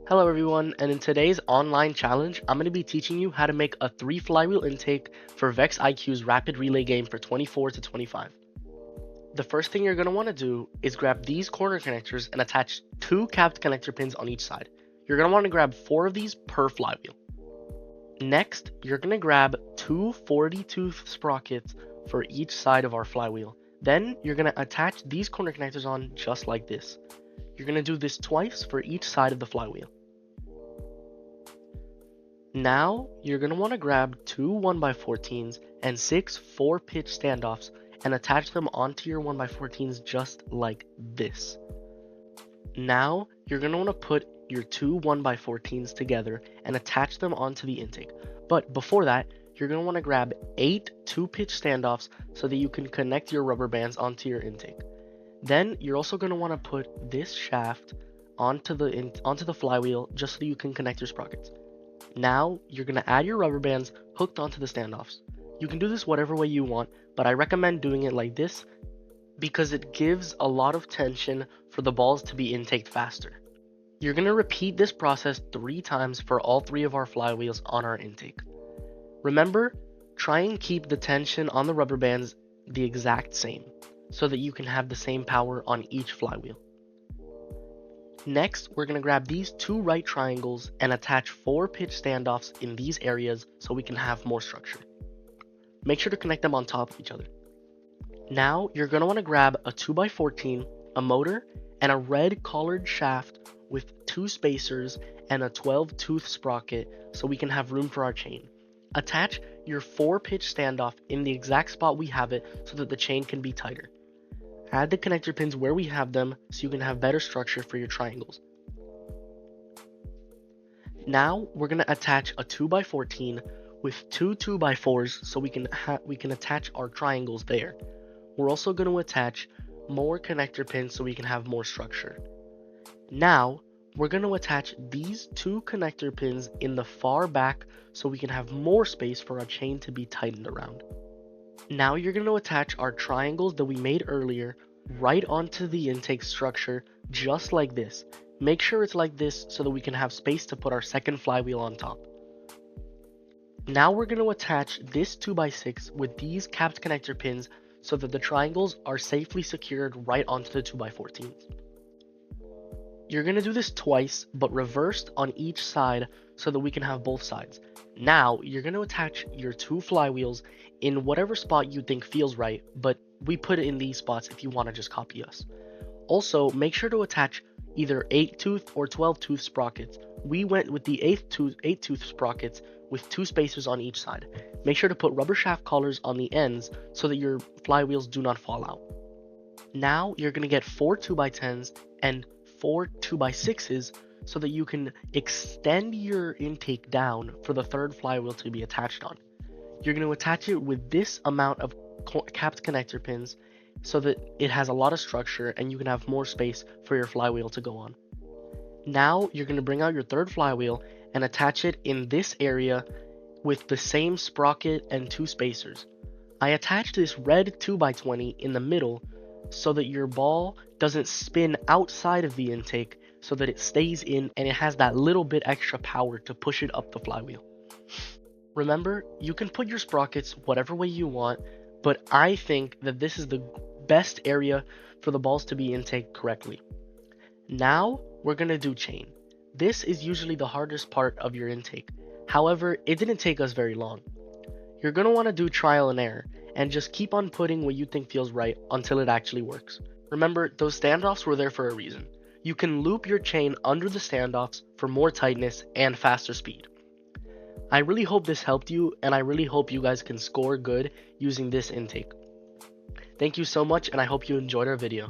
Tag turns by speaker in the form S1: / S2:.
S1: Hello everyone, and in today's online challenge, I'm going to be teaching you how to make a 3 flywheel intake for Vex IQ's rapid relay game for 24 to 25. The first thing you're going to want to do is grab these corner connectors and attach 2 capped connector pins on each side. You're going to want to grab 4 of these per flywheel. Next, you're going to grab 2 40-tooth sprockets for each side of our flywheel. Then you're going to attach these corner connectors on just like this. You're going to do this twice for each side of the flywheel. Now, you're going to want to grab 2 1x14s and 6 4-pitch standoffs and attach them onto your 1x14s just like this. Now, you're going to want to put your 2 1x14s together and attach them onto the intake. But before that, you're going to want to grab 8 2-pitch standoffs so that you can connect your rubber bands onto your intake. Then, you're also going to want to put this shaft onto the flywheel just so you can connect your sprockets. Now, you're going to add your rubber bands hooked onto the standoffs. You can do this whatever way you want, but I recommend doing it like this because it gives a lot of tension for the balls to be intaked faster. You're going to repeat this process 3 times for all 3 of our flywheels on our intake. Remember, try and keep the tension on the rubber bands the exact same so that you can have the same power on each flywheel. Next, we're going to grab these 2 right triangles and attach 4 pitch standoffs in these areas so we can have more structure. Make sure to connect them on top of each other. Now, you're going to want to grab a 2x14, a motor, and a red collared shaft with 2 spacers and a 12-tooth sprocket so we can have room for our chain. Attach your 4-pitch standoff in the exact spot we have it so that the chain can be tighter. Add the connector pins where we have them so you can have better structure for your triangles. Now we're going to attach a 2x14 with 2 2x4s so we can attach our triangles there. We're also going to attach more connector pins so we can have more structure. Now we're going to attach these 2 connector pins in the far back so we can have more space for our chain to be tightened around. Now you're going to attach our triangles that we made earlier right onto the intake structure just like this. Make sure it's like this so that we can have space to put our second flywheel on top. Now we're going to attach this 2x6 with these capped connector pins so that the triangles are safely secured right onto the 2x14s. You're going to do this twice but reversed on each side so that we can have both sides. Now you're going to attach your 2 flywheels in whatever spot you think feels right, but we put it in these spots if you want to just copy us. Also, make sure to attach either 8-tooth or 12-tooth sprockets. We went with the 8-tooth sprockets with 2 spacers on each side. Make sure to put rubber shaft collars on the ends so that your flywheels do not fall out. Now you're going to get 4 2x10s and 4 2x6s so that you can extend your intake down for the third flywheel to be attached on. You're going to attach it with this amount of capped connector pins so that it has a lot of structure and you can have more space for your flywheel to go on. Now you're going to bring out your third flywheel and attach it in this area with the same sprocket and 2 spacers. I attached this red 2x20 in the middle so that your ball doesn't spin outside of the intake so that it stays in and it has that little bit extra power to push it up the flywheel. Remember, you can put your sprockets whatever way you want, but I think that this is the best area for the balls to be intaked correctly. Now, we're going to do chain. This is usually the hardest part of your intake. However, it didn't take us very long. You're going to want to do trial and error and just keep on putting what you think feels right until it actually works. Remember, those standoffs were there for a reason. You can loop your chain under the standoffs for more tightness and faster speed. I really hope this helped you, and I really hope you guys can score good using this intake. Thank you so much, and I hope you enjoyed our video.